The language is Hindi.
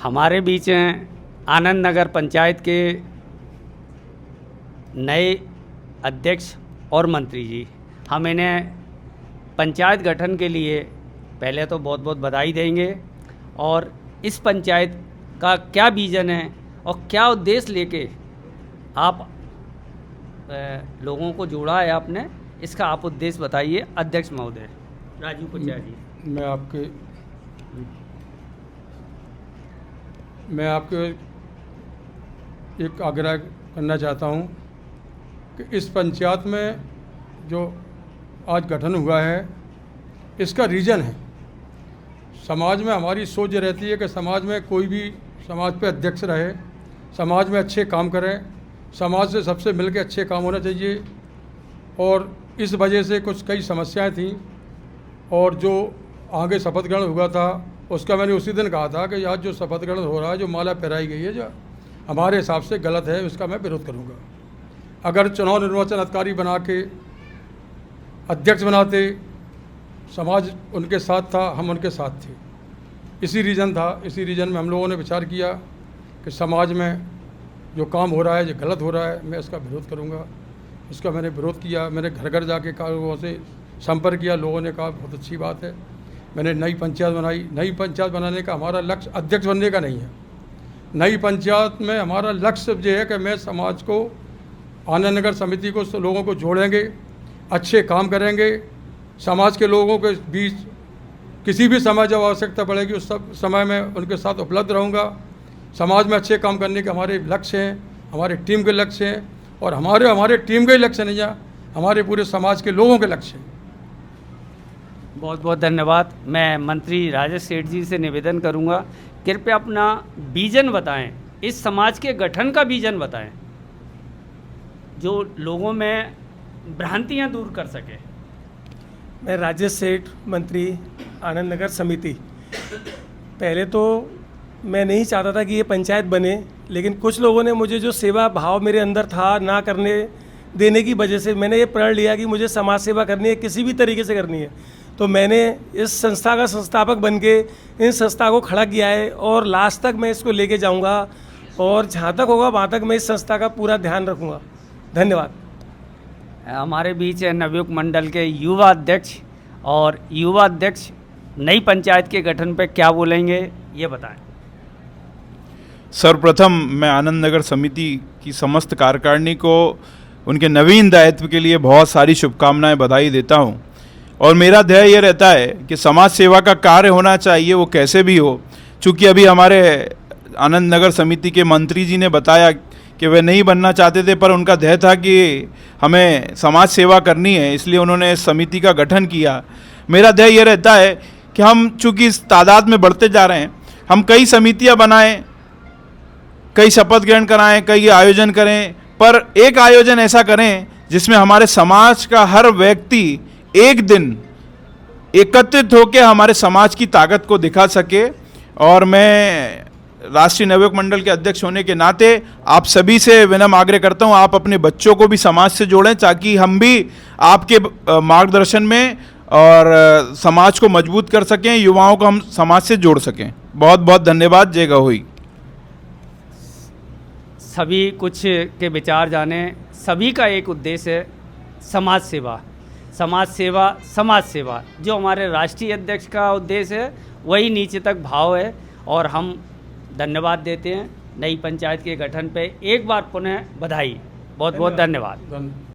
हमारे बीच हैं आनंद नगर पंचायत के नए अध्यक्ष और मंत्री जी। हम इन्हें पंचायत गठन के लिए पहले तो बहुत बहुत बधाई देंगे और इस पंचायत का क्या विज़न है और क्या उद्देश्य लेके आप लोगों को जोड़ा है आपने, इसका आप उद्देश्य बताइए अध्यक्ष महोदय राजीव कुचिया जी। मैं आपके एक आग्रह करना चाहता हूं कि इस पंचायत में जो आज गठन हुआ है इसका रीज़न है, समाज में हमारी सोच रहती है कि समाज में कोई भी समाज पे अध्यक्ष रहे, समाज में अच्छे काम करे, समाज से सबसे मिलकर अच्छे काम होना चाहिए। और इस वजह से कुछ कई समस्याएं थीं और जो आगे शपथ ग्रहण हुआ था उसका मैंने उसी दिन कहा था कि आज जो शपथ ग्रहण हो रहा है, जो माला पहराई गई है, जो हमारे हिसाब से गलत है, उसका मैं विरोध करूंगा। अगर चुनाव निर्वाचन अधिकारी बना के अध्यक्ष बनाते, समाज उनके साथ था, हम उनके साथ थे, इसी रीज़न था। इसी रीज़न में हम लोगों ने विचार किया कि समाज में जो काम हो रहा है जो गलत हो रहा है, मैं इसका विरोध करूंगा। इसका मैंने विरोध किया, मैंने घर घर जाके लोगों से संपर्क किया, लोगों ने कहा बहुत अच्छी बात है। मैंने नई पंचायत बनाई। नई पंचायत बनाने का हमारा लक्ष्य अध्यक्ष बनने का नहीं है। नई पंचायत में हमारा लक्ष्य ये है कि मैं समाज को, आनंद नगर समिति को, लोगों को जोड़ेंगे, अच्छे काम करेंगे, समाज के लोगों के बीच किसी भी समय जब आवश्यकता पड़ेगी उस सब समय में उनके साथ उपलब्ध रहूँगा। समाज में अच्छे काम करने के हमारे लक्ष्य हैं, हमारे टीम के लक्ष्य हैं और हमारे टीम के लक्ष्य नहीं है, हमारे पूरे समाज के लोगों के लक्ष्य हैं। बहुत बहुत धन्यवाद। मैं मंत्री राजेश सेठ जी से निवेदन करूंगा, कृपया अपना विजन बताएं, इस समाज के गठन का विजन बताएं जो लोगों में भ्रांतियां दूर कर सके। मैं राजेश सेठ, मंत्री आनंद नगर समिति। पहले तो मैं नहीं चाहता था कि ये पंचायत बने, लेकिन कुछ लोगों ने मुझे जो सेवा भाव मेरे अंदर था ना करने देने की वजह से मैंने ये प्रण लिया कि मुझे समाज सेवा करनी है, किसी भी तरीके से करनी है। तो मैंने इस संस्था का संस्थापक बनके इन संस्था को खड़ा किया है और लास्ट तक मैं इसको लेके जाऊंगा और जहाँ तक होगा वहाँ तक मैं इस संस्था का पूरा ध्यान रखूँगा। धन्यवाद। हमारे बीच है नवयुक्त मंडल के युवा अध्यक्ष, और युवा अध्यक्ष नई पंचायत के गठन पर क्या बोलेंगे ये बताएं। सर्वप्रथम मैं आनंद नगर समिति की समस्त कार्यकारिणी को उनके नवीन दायित्व के लिए बहुत सारी शुभकामनाएं, बधाई देता हूं। और मेरा ध्येय ये रहता है कि समाज सेवा का कार्य होना चाहिए, वो कैसे भी हो। चूँकि अभी हमारे आनंद नगर समिति के मंत्री जी ने बताया कि वे नहीं बनना चाहते थे, पर उनका ध्येय था कि हमें समाज सेवा करनी है, इसलिए उन्होंने इस समिति का गठन किया। मेरा ध्येय ये रहता है कि हम चूँकि इस तादाद में बढ़ते जा रहे हैं, हम कई समितियाँ बनाएं, कई शपथ ग्रहण कराएं, कई आयोजन करें, पर एक आयोजन ऐसा करें जिसमें हमारे समाज का हर व्यक्ति एक दिन एकत्रित होकर हमारे समाज की ताकत को दिखा सके। और मैं राष्ट्रीय नवयुवक मंडल के अध्यक्ष होने के नाते आप सभी से विनम्र आग्रह करता हूं, आप अपने बच्चों को भी समाज से जोड़ें ताकि हम भी आपके मार्गदर्शन में और समाज को मजबूत कर सकें, युवाओं को हम समाज से जोड़ सकें। बहुत बहुत धन्यवाद। जय गहोई। सभी कुछ के विचार जाने, सभी का एक उद्देश्य है समाज सेवा, समाज सेवा, समाज सेवा। जो हमारे राष्ट्रीय अध्यक्ष का उद्देश्य है वही नीचे तक भाव है। और हम धन्यवाद देते हैं नई पंचायत के गठन पे। एक बार पुनः बधाई। बहुत बहुत धन्यवाद।